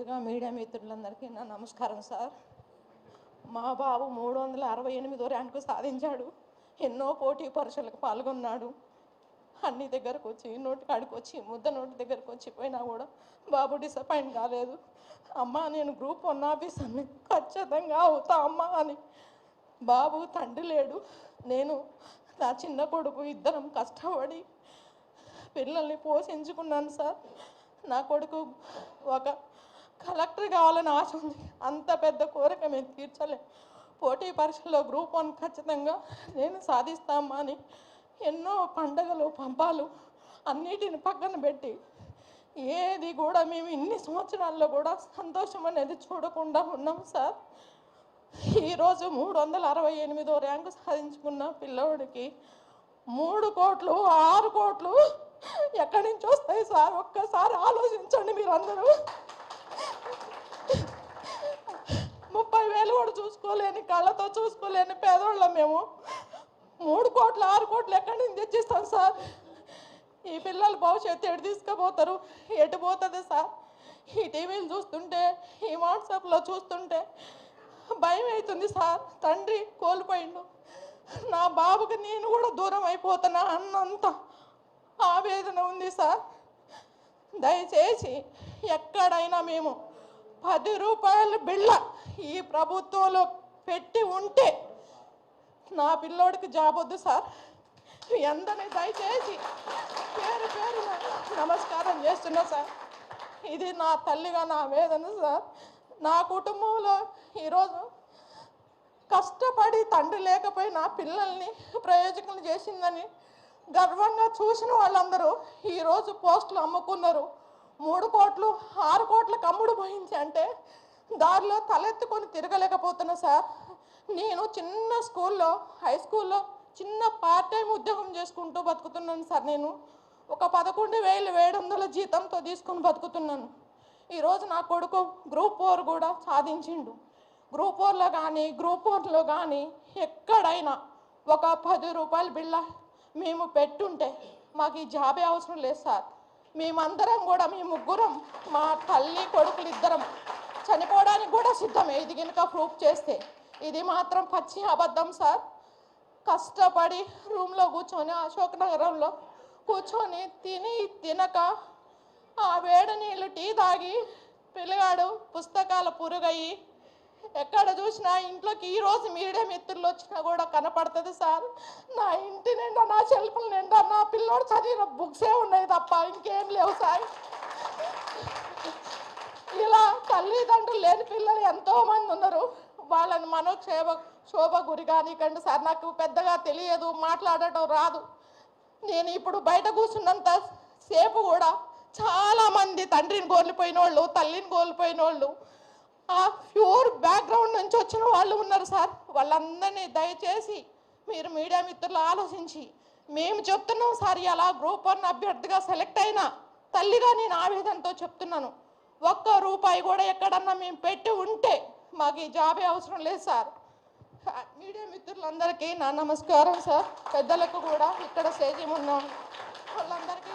ముందుగా మీడియా మిత్రులందరికీ నా నమస్కారం సార్. మా బాబు 368వ ర్యాంకు సాధించాడు. ఎన్నో పోటీ పరీక్షలకు పాల్గొన్నాడు. అన్ని దగ్గరకు వచ్చి నోటికాడికి వచ్చి ముద్ద నోటి దగ్గరకు వచ్చి పోయినా కూడా బాబు డిసప్పాయింట్ కాలేదు. అమ్మ నేను గ్రూప్ 1 ఆఫీసర్ని ఖచ్చితంగా అవుతా అమ్మ అని. బాబు తండ్రి లేడు, నేను నా చిన్న కొడుకు ఇద్దరం కష్టపడి పిల్లల్ని పోషించుకున్నాను సార్. నా కొడుకు ఒక కలెక్టర్ కావాలని ఆశ ఉంది. అంత పెద్ద కోరిక మేము తీర్చలే. పోటీ పరీక్షల్లో గ్రూప్ 1 ఖచ్చితంగా నేను సాధిస్తామా అని ఎన్నో పండగలు పంపాలు అన్నిటిని పక్కన పెట్టి ఏది కూడా మేము ఇన్ని సంవత్సరాల్లో కూడా సంతోషం అనేది చూడకుండా ఉన్నాం సార్. ఈరోజు 368వ ర్యాంకు సాధించుకున్న పిల్లవాడికి 3 కోట్లు 6 కోట్లు ఎక్కడి నుంచి వస్తాయి సార్? ఒక్కసారి ఆలోచించండి మీరందరూ. 30,000 కూడా చూసుకోలేని, కళ్ళతో చూసుకోలేని పేదోళ్ళం మేము. 3 కోట్లు 6 కోట్లు ఎక్కడి నుంచి తెచ్చిస్తాం సార్? ఈ పిల్లల భవిష్యత్తు ఎటు తీసుకుపోతారు? ఎటు పోతుంది సార్? ఈ టీవీలు చూస్తుంటే, ఈ వాట్సాప్లో చూస్తుంటే భయం అవుతుంది సార్. తండ్రి కోల్పోయిండు, నా బాబుకి నేను కూడా దూరం అయిపోతున్నా అన్నంత ఆవేదన ఉంది సార్. దయచేసి ఎక్కడైనా మేము 10 రూపాయల బిళ్ళ ఈ ప్రభుత్వంలో పెట్టి ఉంటే నా పిల్లోడికి జాబ్ వద్దు సార్. అందరినీ దయచేసి పేరు పేరు నమస్కారం చేస్తున్నా సార్. ఇది నా తల్లిగా నా వేదన సార్. నా కుటుంబంలో ఈరోజు కష్టపడి తండ్రి లేకపోయినా పిల్లల్ని ప్రయోజకులు చేసిందని గర్వంగా చూసిన వాళ్ళందరూ ఈరోజు పోస్టులు అమ్ముకున్నారు. 3 కోట్లు 6 కోట్లకు అమ్ముడు పోయించి అంటే దారిలో తలెత్తుకొని తిరగలేకపోతున్నా సార్. నేను చిన్న స్కూల్లో, హై స్కూల్లో చిన్న పార్ట్ టైం ఉద్యోగం చేసుకుంటూ బతుకుతున్నాను సార్. నేను ఒక 11,700 జీతంతో తీసుకొని బతుకుతున్నాను. ఈరోజు నా కొడుకు గ్రూప్ 4 కూడా సాధించిండు. గ్రూప్ 4లో కానీ గ్రూప్ 1లో కానీ ఎక్కడైనా ఒక 10 రూపాయల బిళ్ళ మేము పెట్టుంటే మాకు ఈ జాబే అవసరం లేదు సార్. మేమందరం కూడా, మీ ముగ్గురం, మా తల్లి కొడుకులు ఇద్దరం చనిపోవడానికి కూడా సిద్ధమే ఇది కనుక ప్రూఫ్ చేస్తే. ఇది మాత్రం పచ్చి అబద్ధం సార్. కష్టపడి రూమ్లో కూర్చొని అశోక్ నగరంలో కూర్చొని తినక ఆ వేడి నీళ్ళు టీ తాగి పిల్లగాడు పుస్తకాల పురుగయ్యి ఎక్కడ చూసినా ఇంట్లోకి ఈరోజు మీడియా మిత్రులు వచ్చినా కూడా కనపడుతుంది సార్. నా ఇంటి నిండా, నా షెల్ఫ్ల నిండా నా పిల్లోడు చదివిన బుక్సే ఉన్నాయి తప్ప ఇంకేం లేవు సార్. ఇలా తల్లిదండ్రులు లేని పిల్లలు ఎంతోమంది ఉన్నారు. వాళ్ళని శోభ గురి కానికండి సార్. నాకు పెద్దగా తెలియదు, మాట్లాడటం రాదు. నేను ఇప్పుడు బయట కూర్చున్నంత సేపు కూడా చాలామంది తండ్రిని కోల్పోయిన వాళ్ళు, తల్లిని కోల్పోయిన వాళ్ళు, ఆ ప్యూర్ బ్యాక్గ్రౌండ్ నుంచి వచ్చిన వాళ్ళు ఉన్నారు సార్. వాళ్ళందరినీ దయచేసి మీరు మీడియా మిత్రులు ఆలోచించి, మేము చెప్తున్నాం సార్, ఇలా గ్రూప్ 1 అభ్యర్థిగా సెలెక్ట్ అయిన తల్లిగా నేను ఆవేదనతో చెప్తున్నాను. 1 రూపాయి కూడా ఎక్కడన్నా మేము పెట్టి ఉంటే మాకు ఈ జాబే అవసరం లేదు సార్. మీడియా మిత్రులందరికీ నా నమస్కారం సార్. పెద్దలకు కూడా ఇక్కడ స్టేజ్ ఉన్న వాళ్ళందరికీ